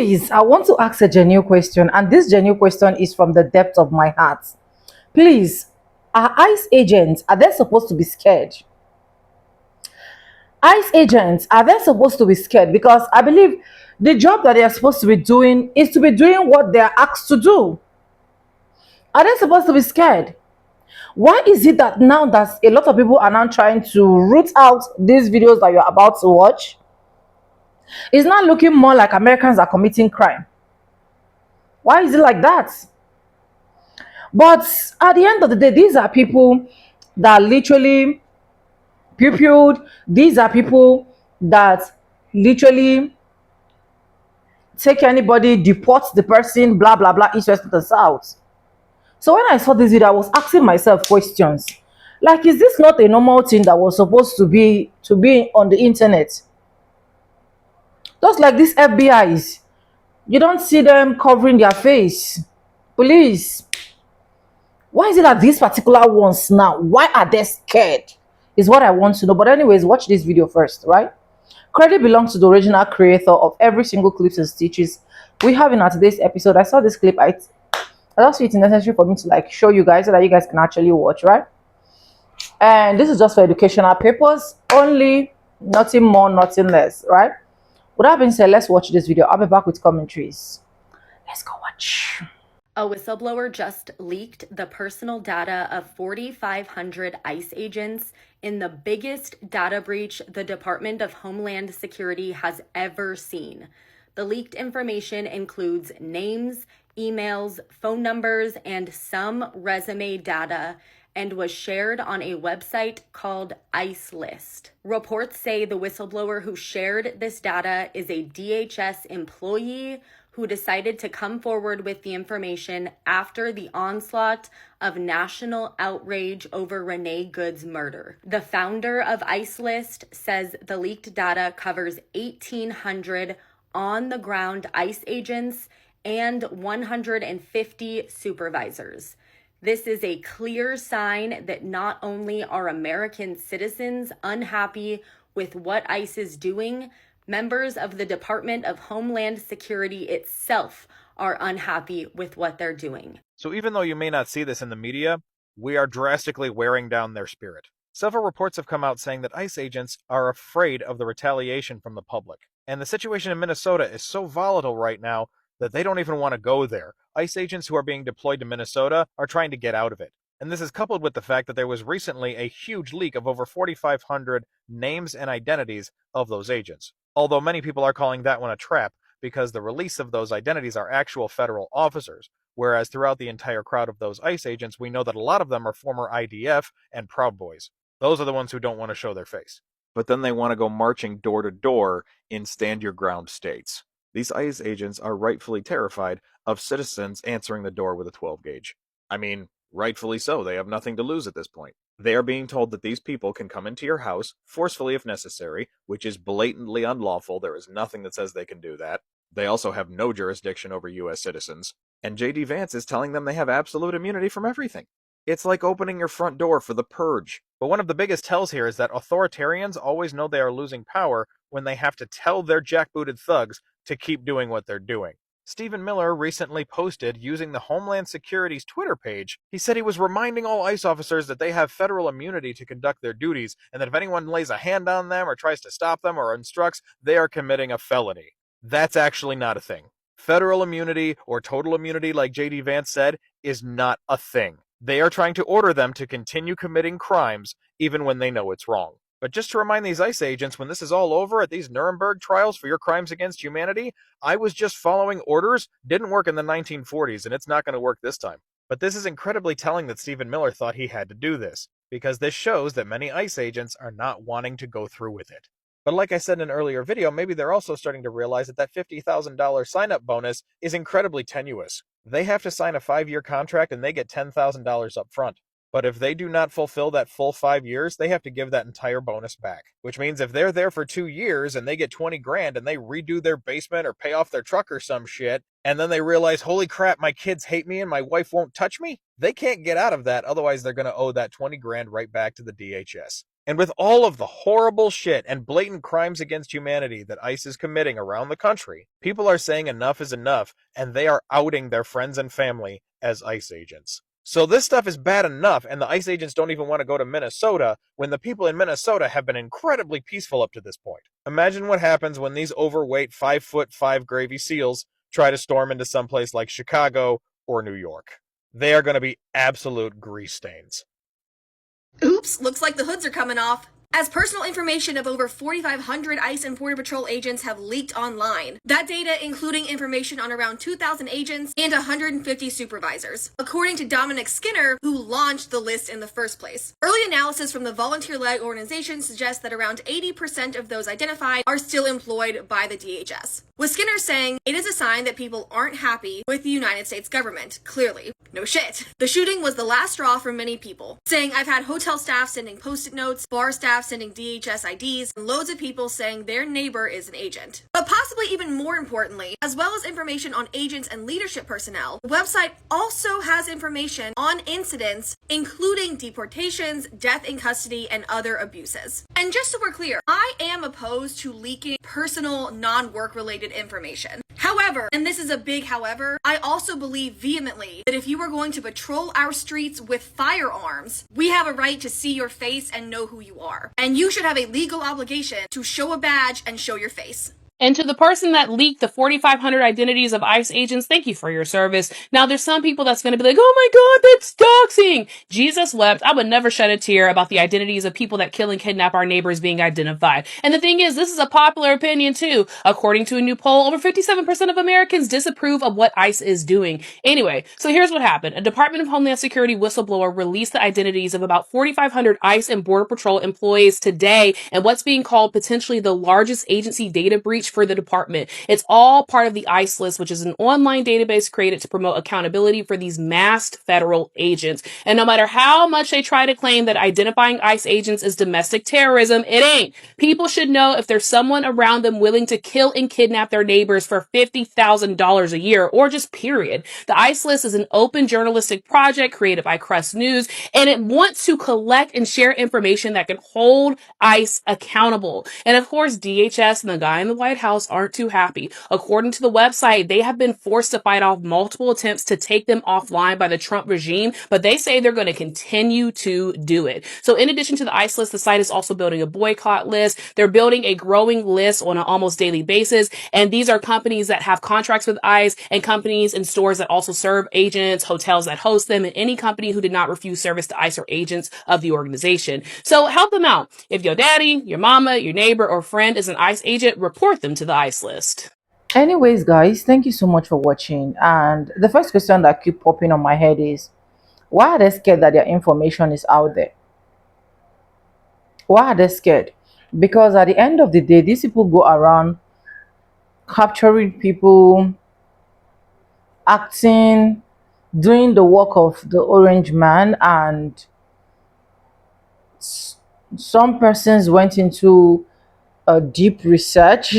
Please, I want to ask a genuine question, and this genuine question is from the depth of my heart. Please, are ICE agents, are they supposed to be scared? ICE agents, are they supposed to be scared? Because I believe the job that they are supposed to be doing is to be doing what they are asked to do. Are they supposed to be scared? Why is it that now that a lot of people are now trying to root out these videos that you're about to watch, it's not looking more like Americans are committing crime? Why is it like that? But at the end of the day, these are people that literally pupilled. These are people that literally take anybody, deport the person, blah blah blah, east, west, and south. So when I saw this video, I was asking myself questions. Like, is this not a normal thing that was supposed to be on the internet? Just like these FBIs, you don't see them covering their face. Police, why is it that these particular ones now, why are they scared? Is what I want to know. But anyways, watch this video first, right? Credit belongs to the original creator of every single clips and stitches we have in our today's episode. I saw this clip. I just feel it's necessary for me to like show you guys so that you guys can actually watch, right? And this is just for educational purpose only, nothing more, nothing less, right? With that being said, let's watch this video. I'll be back with commentaries. Let's go watch. A whistleblower just leaked the personal data of 4,500 ICE agents in the biggest data breach the Department of Homeland Security has ever seen. The leaked information includes names, emails, phone numbers, and some resume data, and was shared on a website called ICE List. Reports say the whistleblower who shared this data is a DHS employee who decided to come forward with the information after the onslaught of national outrage over Renee Good's murder. The founder of ICE List says the leaked data covers 1,800 on-the-ground ICE agents and 150 supervisors. This is a clear sign that not only are American citizens unhappy with what ICE is doing, members of the Department of Homeland Security itself are unhappy with what they're doing. So even though you may not see this in the media, we are drastically wearing down their spirit. Several reports have come out saying that ICE agents are afraid of the retaliation from the public. And the situation in Minnesota is so volatile right now that they don't even want to go there. ICE agents who are being deployed to Minnesota are trying to get out of it. And this is coupled with the fact that there was recently a huge leak of over 4,500 names and identities of those agents. Although many people are calling that one a trap because the release of those identities are actual federal officers, whereas throughout the entire crowd of those ICE agents, we know that a lot of them are former IDF and Proud Boys. Those are the ones who don't want to show their face. But then they want to go marching door to door in stand your ground states. These ICE agents are rightfully terrified of citizens answering the door with a 12 gauge. I mean, rightfully so. They have nothing to lose at this point. They are being told that these people can come into your house, forcefully if necessary, which is blatantly unlawful. There is nothing that says they can do that. They also have no jurisdiction over U.S. citizens. And J.D. Vance is telling them they have absolute immunity from everything. It's like opening your front door for the purge. But one of the biggest tells here is that authoritarians always know they are losing power when they have to tell their jackbooted thugs to keep doing what they're doing. Stephen Miller recently posted using the Homeland Security's Twitter page. He said he was reminding all ICE officers that they have federal immunity to conduct their duties, and that if anyone lays a hand on them or tries to stop them or instructs, they are committing a felony. That's actually not a thing. Federal immunity, or total immunity like J.D. Vance said, is not a thing. They are trying to order them to continue committing crimes even when they know it's wrong. But just to remind these ICE agents, when this is all over at these Nuremberg trials for your crimes against humanity, I was just following orders. Didn't work in the 1940s, and it's not going to work this time. But this is incredibly telling that Stephen Miller thought he had to do this, because this shows that many ICE agents are not wanting to go through with it. But like I said in an earlier video, maybe they're also starting to realize that that $50,000 sign-up bonus is incredibly tenuous. They have to sign a 5-year contract and they get $10,000 up front. But if they do not fulfill that full 5 years, they have to give that entire bonus back. Which means if they're there for 2 years and they get 20 grand and they redo their basement or pay off their truck or some shit, and then they realize, holy crap, my kids hate me and my wife won't touch me, they can't get out of that, otherwise they're going to owe that 20 grand right back to the DHS. And with all of the horrible shit and blatant crimes against humanity that ICE is committing around the country, people are saying enough is enough, and they are outing their friends and family as ICE agents. So this stuff is bad enough, and the ICE agents don't even want to go to Minnesota when the people in Minnesota have been incredibly peaceful up to this point. Imagine what happens when these overweight 5'5" gravy seals try to storm into someplace like Chicago or New York. They are going to be absolute grease stains. Oops, looks like the hoods are coming off. As personal information of over 4,500 ICE and Border Patrol agents have leaked online. That data including information on around 2,000 agents and 150 supervisors, according to Dominic Skinner, who launched the list in the first place. Early analysis from the volunteer-led organization suggests that around 80% of those identified are still employed by the DHS. With Skinner saying, it is a sign that people aren't happy with the United States government, clearly. No shit. The shooting was the last straw for many people, saying, I've had hotel staff sending post-it notes, bar staff sending DHS IDs, and loads of people saying their neighbor is an agent. But possibly even more importantly, as well as information on agents and leadership personnel, the website also has information on incidents, including deportations, death in custody, and other abuses. And just so we're clear, I am opposed to leaking personal, non-work related information. However, and this is a big however, I also believe vehemently that if you are going to patrol our streets with firearms, we have a right to see your face and know who you are. And you should have a legal obligation to show a badge and show your face. And to the person that leaked the 4,500 identities of ICE agents, thank you for your service. Now, there's some people that's going to be like, oh my God, that's doxing. Jesus wept. I would never shed a tear about the identities of people that kill and kidnap our neighbors being identified. And the thing is, this is a popular opinion too. According to a new poll, over 57% of Americans disapprove of what ICE is doing. Anyway, so here's what happened. A Department of Homeland Security whistleblower released the identities of about 4,500 ICE and Border Patrol employees today, and what's being called potentially the largest agency data breach for the department. It's all part of the ICE list, which is an online database created to promote accountability for these masked federal agents. And no matter how much they try to claim that identifying ICE agents is domestic terrorism, it ain't. People should know if there's someone around them willing to kill and kidnap their neighbors for $50,000 a year, or just period. The ICE list is an open journalistic project created by Crust News, and it wants to collect and share information that can hold ICE accountable. And of course, DHS and the guy in the White House aren't too happy. According to the website, they have been forced to fight off multiple attempts to take them offline by the Trump regime, but they say they're going to continue to do it. So in addition to the ICE list, the site is also building a boycott list. They're building a growing list on an almost daily basis. And these are companies that have contracts with ICE and companies and stores that also serve agents, hotels that host them, and any company who did not refuse service to ICE or agents of the organization. So help them out. If your daddy, your mama, your neighbor, or friend is an ICE agent, report them to the ICE list. Anyways, guys, thank you so much for watching. And the first question that keep popping on my head is, why are they scared that their information is out there? Why are they scared? Because at the end of the day, these people go around capturing people, acting, doing the work of the orange man, and some persons went into a deep research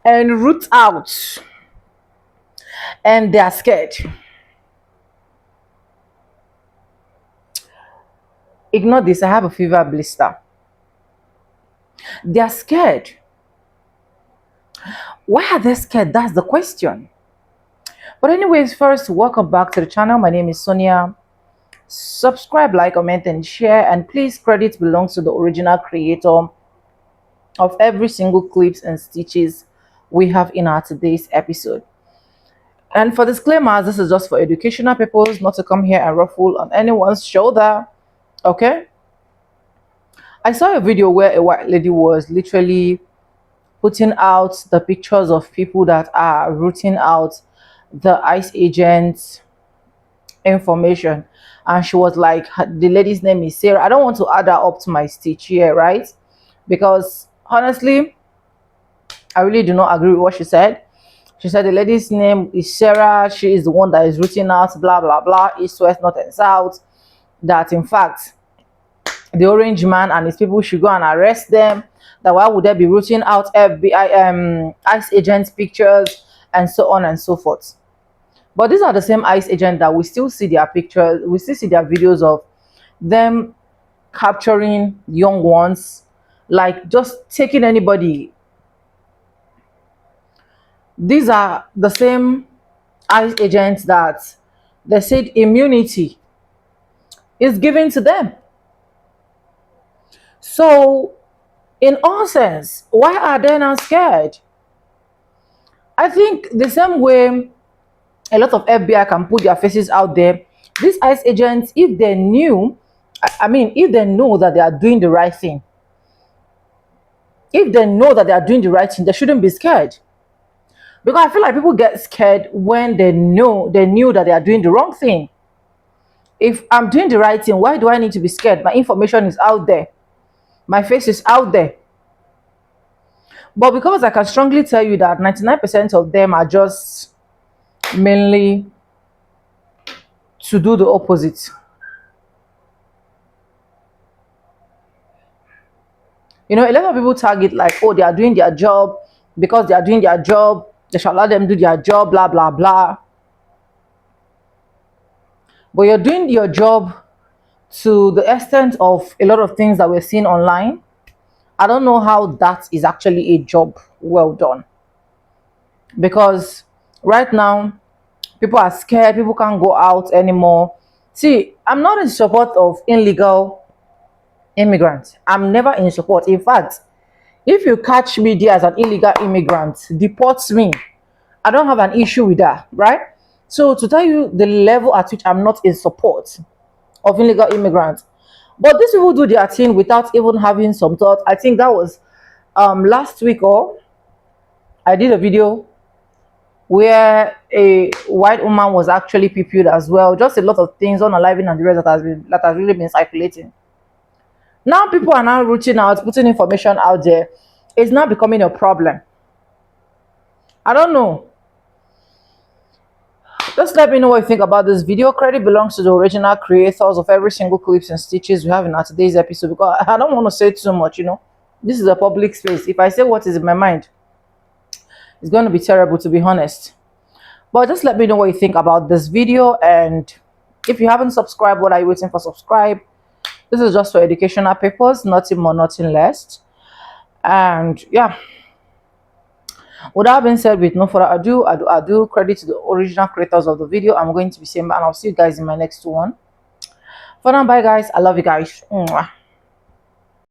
and root out, and they are scared. Ignore this, I have a fever blister. They are scared. Why are they scared? That's the question. But anyways, first, welcome back to the channel. My name is Sonia. Subscribe, like, comment, and share. And please, credit belongs to the original creator of every single clips and stitches we have in our today's episode. And for disclaimers, this is just for educational purposes, not to come here and ruffle on anyone's shoulder. Okay? I saw a video where a white lady was literally putting out the pictures of people that are rooting out the ICE agents information, and she was like, the lady's name is Sarah. I don't want to add her up to my stitch here, right? Because honestly, I really do not agree with what she said. She said the lady's name is Sarah. She is the one that is rooting out blah blah blah, east, west, north, and south. That in fact the orange man and his people should go and arrest them. That why would they be rooting out FBI ICE agents pictures and so on and so forth. But these are the same ICE agents that we still see their pictures, we still see their videos of them capturing young ones, like just taking anybody. These are the same ICE agents that they said immunity is given to them. So, in all sense, why are they not scared? I think the same way a lot of FBI can put their faces out there, these ICE agents, if they knew, I mean, if they know that they are doing the right thing, if they know that they are doing the right thing, they shouldn't be scared. Because I feel like people get scared when they knew that they are doing the wrong thing. If I'm doing the right thing, why do I need to be scared? My information is out there. My face is out there. But because I can strongly tell you that 99% of them are just mainly to do the opposite. You know, a lot of people target like, oh, they are doing their job. Because they are doing their job, they shall let them do their job, blah, blah, blah. But you're doing your job to the extent of a lot of things that we're seeing online. I don't know how that is actually a job well done. Because right now, people are scared, people can't go out anymore. See, I'm not in support of illegal immigrants. I'm never in support. In fact, if you catch me there as an illegal immigrant, deport me. I don't have an issue with that, right? So to tell you the level at which I'm not in support of illegal immigrants. But these people do their thing without even having some thought. I think that was last week, or I did a video where a white woman was actually PPU'd as well. Just a lot of things on alive and the rest that has really been circulating. Now people are now reaching out, putting information out there. It's now becoming a problem. I don't know. Just let me know what you think about this video. Credit belongs to the original creators of every single clips and stitches we have in our today's episode, because I don't want to say too much, you know. This is a public space. If I say what is in my mind, it's going to be terrible, to be honest. But just let me know what you think about this video. And if you haven't subscribed, what are you waiting for? Subscribe. This is just for educational purpose, nothing more, nothing less. And yeah, with that being said, with no further ado, credit to the original creators of the video. I'm going to be saying bye, and I'll see you guys in my next one. For now, bye guys. I love you guys. Mwah.